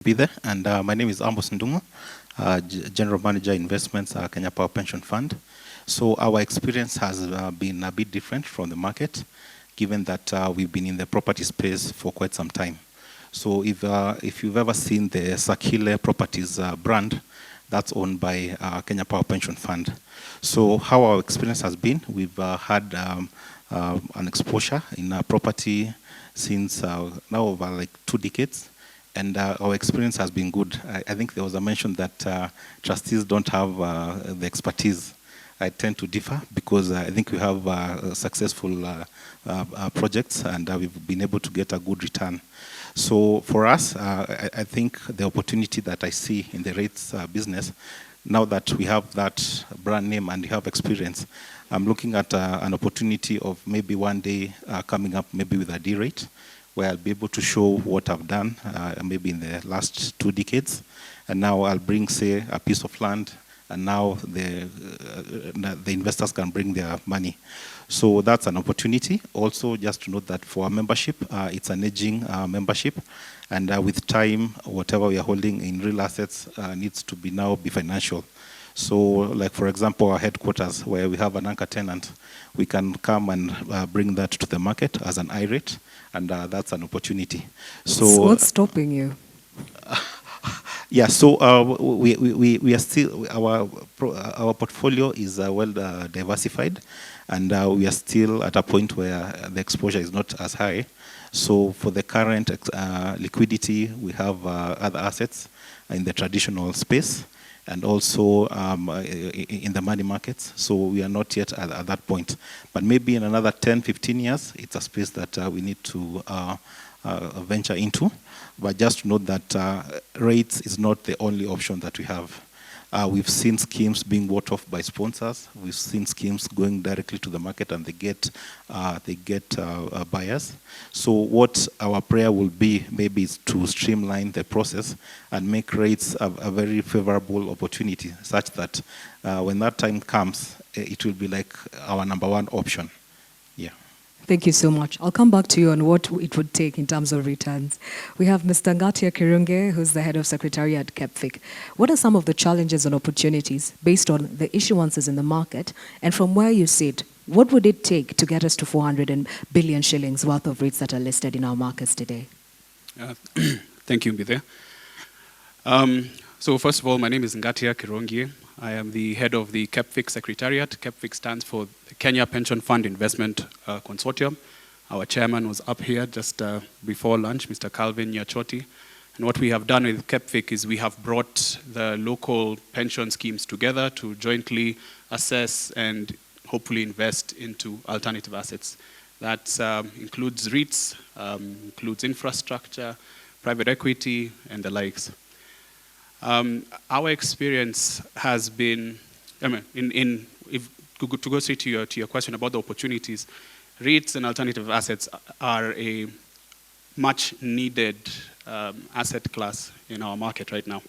Mbithe, and my name is Amos Ndung'u, General Manager Investments, Kenya Power Pension Fund. So our experience has been a bit different from the market, given that we've been in the property space for quite some time. So if you've ever seen the Sakile Properties brand, that's owned by Kenya Power Pension Fund. So how our experience has been, we've had an exposure in property since now over like 2 decades. And our experience has been good. I think there was a mention that trustees don't have the expertise. I tend to differ because I think we have successful projects and we've been able to get a good return. So for us, I think the opportunity that I see in the REITs business, now that we have that brand name and we have experience, I'm looking at an opportunity of maybe one day coming up maybe with a D-rate, where I'll be able to show what I've done maybe in the last 2 decades. And now I'll bring, say, a piece of land, and now the investors can bring their money. So that's an opportunity. Also, just to note that for our membership, it's an aging membership. And with time, whatever we are holding in real assets needs to be now be financial. So, like for example, our headquarters, where we have an anchor tenant, we can come and bring that to the market as an I-rate, and that's an opportunity. So what's stopping you? Yeah, so we are still, our portfolio is well diversified, and we are still at a point where the exposure is not as high. So for the current liquidity, we have other assets in the traditional space, and also in the money markets. So we are not yet at that point. But maybe in another 10, 15 years, it's a space that we need to venture into. But just note that REITs is not the only option that we have. We've seen schemes being bought off by sponsors. We've seen schemes going directly to the market, and they get buyers. So what our prayer will be maybe is to streamline the process and make REITs a very favorable opportunity, such that when that time comes, it will be like our #1 option. Yeah. Thank you so much. I'll come back to you on what it would take in terms of returns. We have Mr. Ngatia Kirungie, who's the head of Secretariat at KEPFIC. What are some of the challenges and opportunities based on the issuances in the market? And from where you sit, what would it take to get us to 400 billion shillings worth of REITs that are listed in our markets today? Thank you, Mbithe. So first of all, my name is Ngatia Kirungie. I am the head of the KEPFIC Secretariat. KEPFIC stands for the Kenya Pension Fund Investment Consortium. Our chairman was up here just before lunch, Mr. Calvin Nyachoti. And what we have done with KEPFIC is we have brought the local pension schemes together to jointly assess and hopefully invest into alternative assets. That includes REITs, includes infrastructure, private equity, and the likes. Our experience has been, to go straight to your question about the opportunities, REITs and alternative assets are a much needed asset class in our market right now.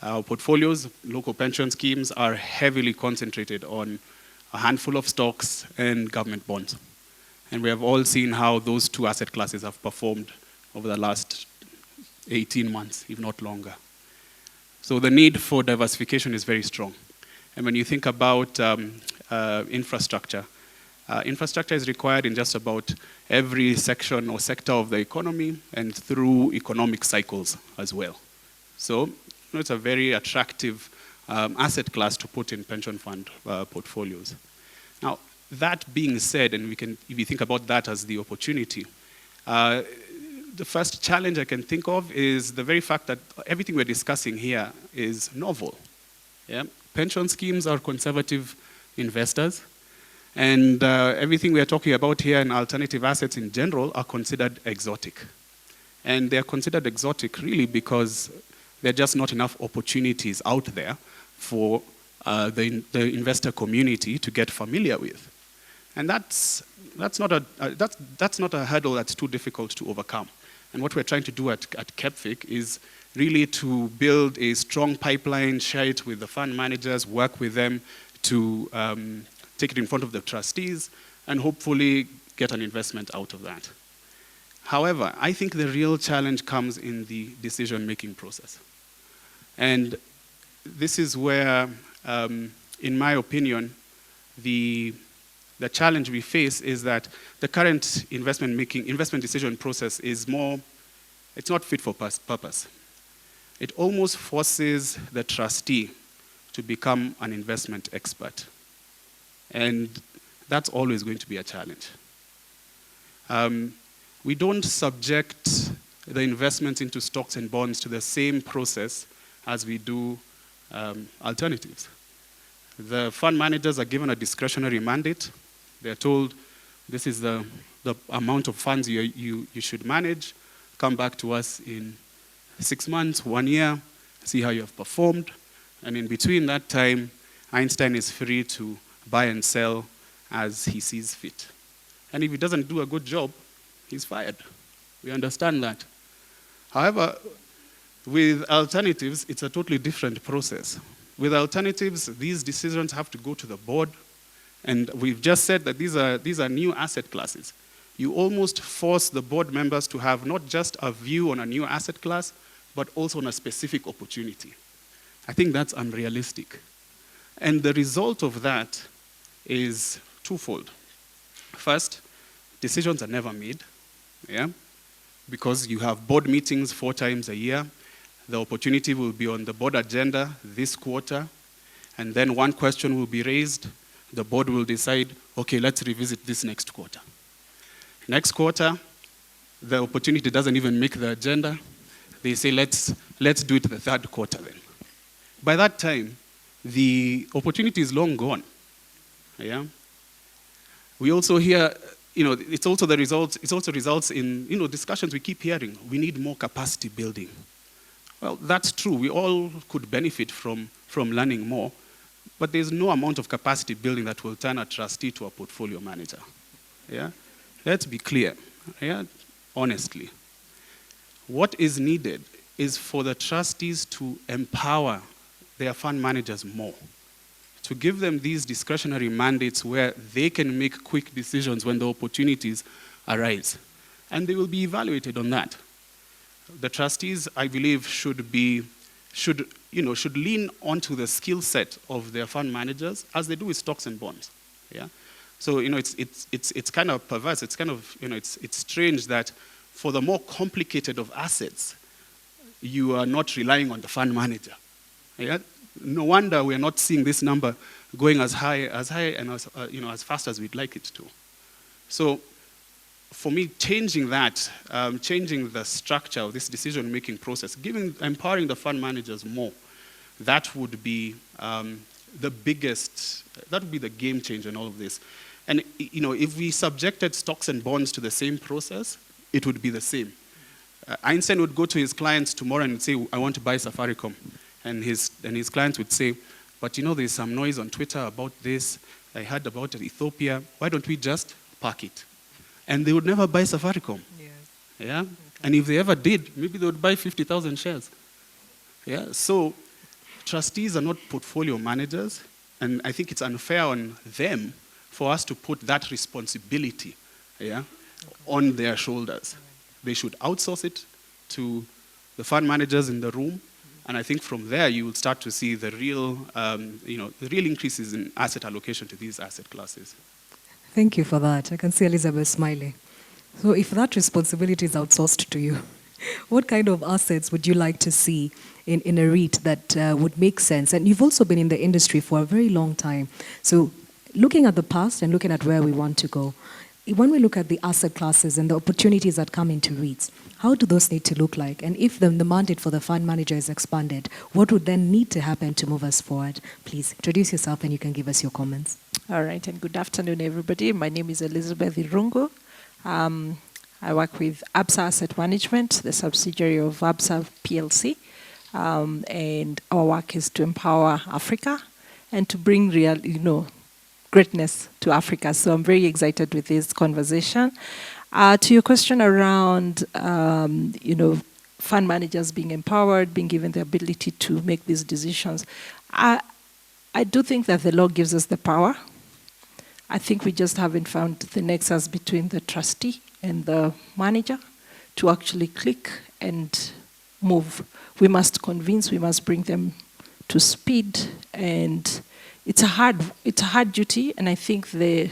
Our portfolios, local pension schemes, are heavily concentrated on a handful of stocks and government bonds. And we have all seen how those 2 asset classes have performed over the last 18 months, if not longer. So the need for diversification is very strong. And when you think about infrastructure, infrastructure is required in just about every section or sector of the economy and through economic cycles as well. So it's a very attractive asset class to put in pension fund portfolios. Now, that being said, and if you think about that as the opportunity, the first challenge I can think of is the very fact that everything we're discussing here is novel. Yeah? Pension schemes are conservative investors, and everything we are talking about here in alternative assets in general are considered exotic. And they're considered exotic really because there are just not enough opportunities out there for the investor community to get familiar with. And that's not a hurdle that's too difficult to overcome. And what we're trying to do at KEPFIC is really to build a strong pipeline, share it with the fund managers, work with them to take it in front of the trustees, and hopefully get an investment out of that. However, I think the real challenge comes in the decision-making process. And this is where, in my opinion, the challenge we face is that the current investment decision process is it's not fit for purpose. It almost forces the trustee to become an investment expert. And that's always going to be a challenge. We don't subject the investments into stocks and bonds to the same process as we do alternatives. The fund managers are given a discretionary mandate. They're told, this is the amount of funds you should manage. Come back to us in 6 months, 1 year, see how you have performed. And in between that time, Einstein is free to buy and sell as he sees fit. And if he doesn't do a good job, he's fired. We understand that. However, with alternatives, it's a totally different process. With alternatives, these decisions have to go to the board. And we've just said that these are new asset classes. You almost force the board members to have not just a view on a new asset class, but also on a specific opportunity. I think that's unrealistic. And the result of that is twofold. First, decisions are never made, because you have board meetings 4 times a year. The opportunity will be on the board agenda this quarter, and then one question will be raised. The board will decide, okay, let's revisit this next quarter. Next quarter, the opportunity doesn't even make the agenda. They say, let's do it the 3rd quarter then. By that time, the opportunity is long gone. We also hear, it also results in, discussions we keep hearing. We need more capacity building. Well, that's true. We all could benefit from learning more, but there's no amount of capacity building that will turn a trustee to a portfolio manager. Let's be clear, honestly. What is needed is for the trustees to empower their fund managers more, to give them these discretionary mandates where they can make quick decisions when the opportunities arise. And they will be evaluated on that. The trustees, I believe, should lean onto the skill set of their fund managers as they do with stocks and bonds. So it's kind of perverse. It's kind of it's strange that for the more complicated of assets, you are not relying on the fund manager. No wonder we're not seeing this number going as high and as fast as we'd like it to. So, for me, changing that, changing the structure of this decision-making process, empowering the fund managers more, that would be the game changer in all of this. And if we subjected stocks and bonds to the same process, it would be the same. Einstein would go to his clients tomorrow and say, I want to buy Safaricom. And his clients would say, but there's some noise on Twitter about this. I heard about Ethiopia. Why don't we just park it? And they would never buy Safaricom. Yes. Okay. And if they ever did, maybe they would buy 50,000 shares. So trustees are not portfolio managers, and I think it's unfair on them for us to put that responsibility on their shoulders. They should outsource it to the fund managers in the room, and I think from there you will start to see the real increases in asset allocation to these asset classes. Thank you for that. I can see Elizabeth smiling. So if that responsibility is outsourced to you, what kind of assets would you like to see in a REIT that would make sense? And you've also been in the industry for a very long time. So looking at the past and looking at where we want to go, when we look at the asset classes and the opportunities that come into REITs, how do those need to look like? And if the mandate for the fund manager is expanded, what would then need to happen to move us forward? Please introduce yourself and you can give us your comments. All right, and good afternoon, everybody. My name is Elizabeth Irungu. I work with Absa Asset Management, the subsidiary of Absa PLC. And our work is to empower Africa and to bring real, greatness to Africa. So I'm very excited with this conversation. To your question around, fund managers being empowered, being given the ability to make these decisions, I do think that the law gives us the power. I think we just haven't found the nexus between the trustee and the manager. to actually click and move. We must convince, we must bring them to speed, and it's a hard duty, and I think the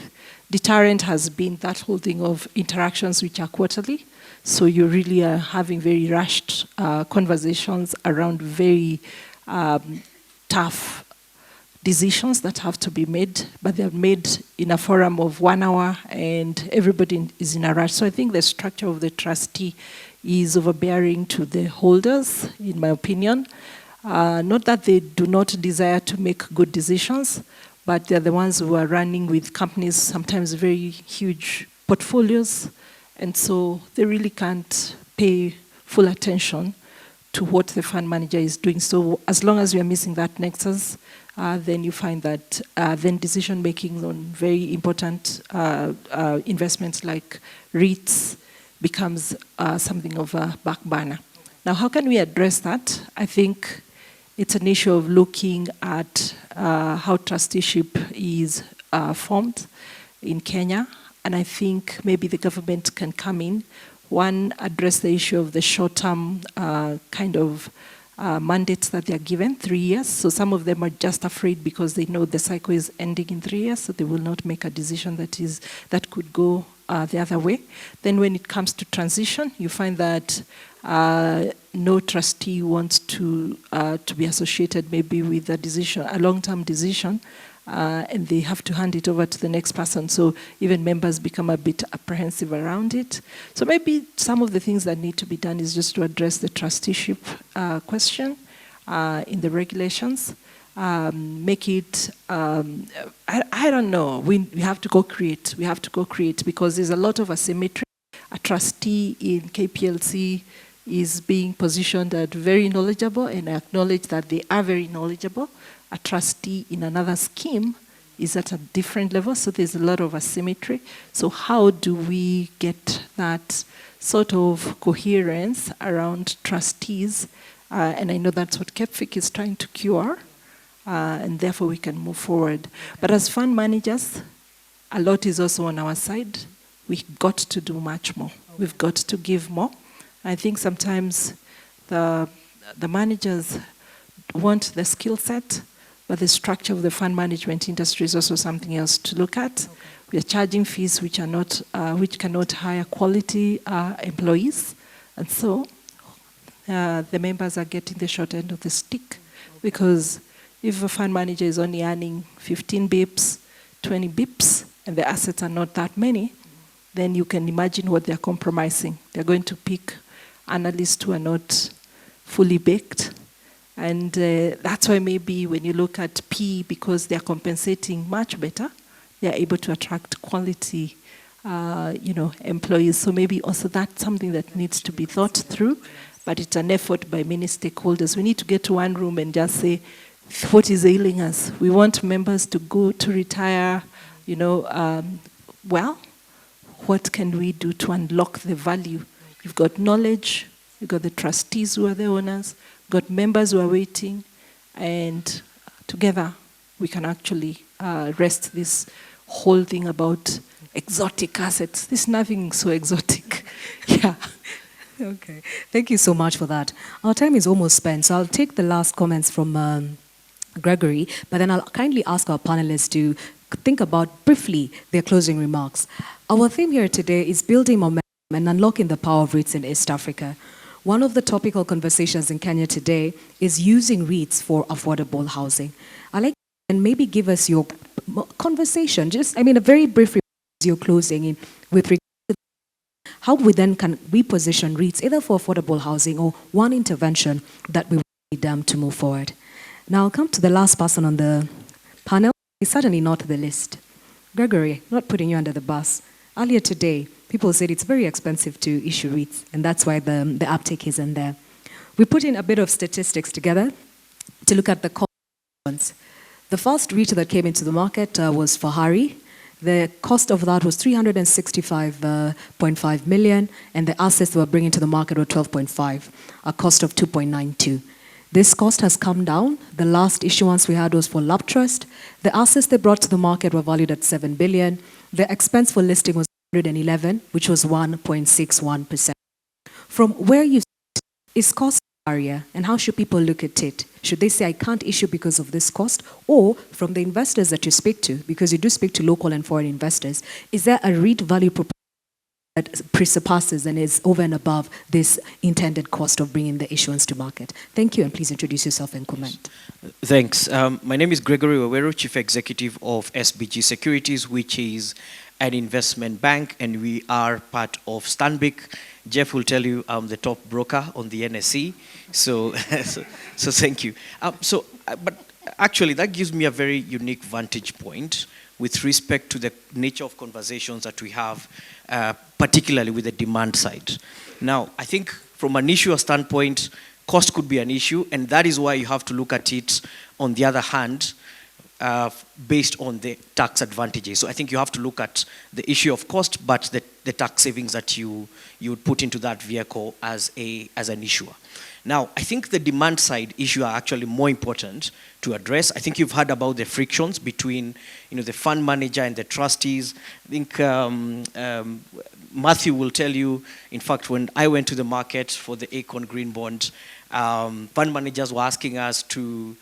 deterrent has been that whole thing of interactions which are quarterly. So you really are having very rushed conversations around very tough decisions that have to be made, but they're made in a forum of 1 hour and everybody is in a rush. So I think the structure of the trustee is overbearing to the holders, in my opinion. Not that they do not desire to make good decisions, but they're the ones who are running with companies, sometimes very huge portfolios, and so they really can't pay full attention to what the fund manager is doing. So as long as we are missing that nexus, then you find that then decision making on very important investments like REITs becomes something of a back burner. Now, how can we address that? I think it's an issue of looking at how trusteeship is formed in Kenya, and I think maybe the government can come in. One, address the issue of the short-term kind of mandates that they are given, 3 years. So some of them are just afraid because they know the cycle is ending in 3 years, so they will not make a decision that could go the other way. Then when it comes to transition, you find that no trustee wants to be associated maybe with a decision, a long-term decision, and they have to hand it over to the next person. So even members become a bit apprehensive around it. So maybe some of the things that need to be done is just to address the trusteeship question in the regulations. Make it, I don't know, we have to go create. We have to go create because there's a lot of asymmetry. A trustee in KPLC is being positioned as very knowledgeable, and I acknowledge that they are very knowledgeable. A trustee in another scheme is at a different level, so there's a lot of asymmetry. So how do we get that sort of coherence around trustees? And I know that's what KEPFIC is trying to cure, and therefore we can move forward. But as fund managers, a lot is also on our side. We've got to do much more. We've got to give more. I think sometimes the managers want the skill set, but the structure of the fund management industry is also something else to look at. Okay. We are charging fees which are not, which cannot hire quality employees, and so the members are getting the short end of the stick. Because if a fund manager is only earning 15 bips, 20 bips, and the assets are not that many, then you can imagine what they're compromising. They're going to pick analysts who are not fully baked. And that's why maybe when you look at P, because they're compensating much better, they're able to attract quality employees. So maybe also that's something that needs to be thought through, but it's an effort by many stakeholders. We need to get to one room and just say, what is ailing us? We want members to go to retire, well, what can we do to unlock the value? You've got knowledge, you've got the trustees who are the owners, got members who are waiting, and together we can actually rest this whole thing about exotic assets. There's nothing so exotic. Yeah. Okay. Thank you so much for that. Our time is almost spent, so I'll take the last comments from Gregory, but then I'll kindly ask our panelists to think about briefly their closing remarks. Our theme here today is building momentum and unlocking the power of REITs in East Africa. One of the topical conversations in Kenya today is using REITs for affordable housing. I'd like you to maybe give us your conversation, a very brief your closing in with regard to how we then can reposition REITs either for affordable housing or one intervention that we need to move forward. Now I'll come to the last person on the panel. He's certainly not the list. Gregory, not putting you under the bus. Earlier today, people said it's very expensive to issue REITs, and that's why the uptake isn't there. We put in a bit of statistics together to look at the costs. The first REIT that came into the market was Fahari. The cost of that was 365.5 million, and the assets they were bringing to the market were 12.5, a cost of 2.92. This cost has come down. The last issuance we had was for Lab Trust. The assets they brought to the market were valued at 7 billion. The expense for listing was 111, which was 1.61%. From where you is cost a barrier, and how should people look at it? Should they say, I can't issue because of this cost? Or from the investors that you speak to, because you do speak to local and foreign investors, is there a REIT value proposition that presuppresses and is over and above this intended cost of bringing the issuance to market? Thank you, and please introduce yourself and comment. Thanks. My name is Gregory Waweru, Chief Executive of SBG Securities, which is an investment bank, and we are part of Stanbic. Jeff will tell you I'm the top broker on the NSE, so thank you. But actually, that gives me a very unique vantage point with respect to the nature of conversations that we have, particularly with the demand side. Now, I think from an issuer standpoint, cost could be an issue, and that is why you have to look at it, on the other hand, based on the tax advantages. So I think you have to look at the issue of cost, but the tax savings that you would put into that vehicle as an issuer. Now, I think the demand side issue are actually more important to address. I think you've heard about the frictions between, the fund manager and the trustees. I think Matthew will tell you, in fact, when I went to the market for the Acorn Green Bond, fund managers were asking us to,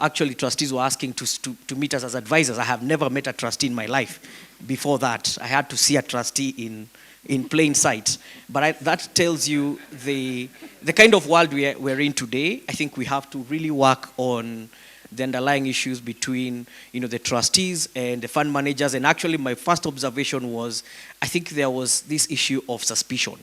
actually trustees were asking to meet us as advisors. I have never met a trustee in my life. Before that, I had to see a trustee in plain sight. But that tells you the kind of world we're in today. I think we have to really work on the underlying issues between the trustees and the fund managers. And actually my first observation was, I think there was this issue of suspicion.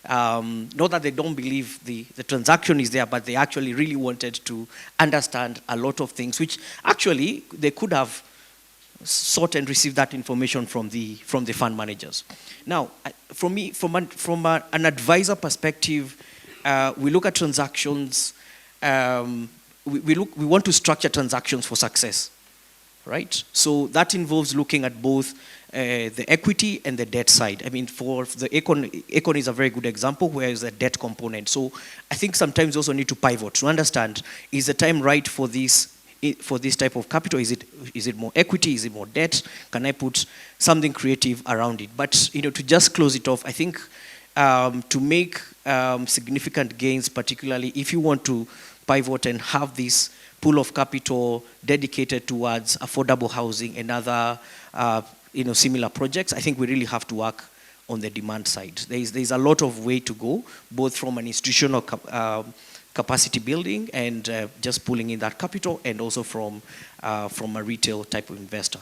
Not that they don't believe the transaction is there, but they actually really wanted to understand a lot of things, which actually they could have sought and received that information from the fund managers. Now, from an advisor perspective, we look at transactions. We want to structure transactions for success, right? So that involves looking at both the equity and the debt side. I mean, for the Econ is a very good example where is a debt component. So I think sometimes you also need to pivot to understand, is the time right for this type of capital? Is it more equity? Is it more debt? Can I put something creative around it? But to just close it off, I think to make significant gains, particularly if you want to pivot and have this pool of capital dedicated towards affordable housing and other similar projects, I think we really have to work on the demand side. There's a lot of way to go, both from an institutional capacity building and just pulling in that capital, and also from a retail type of investor.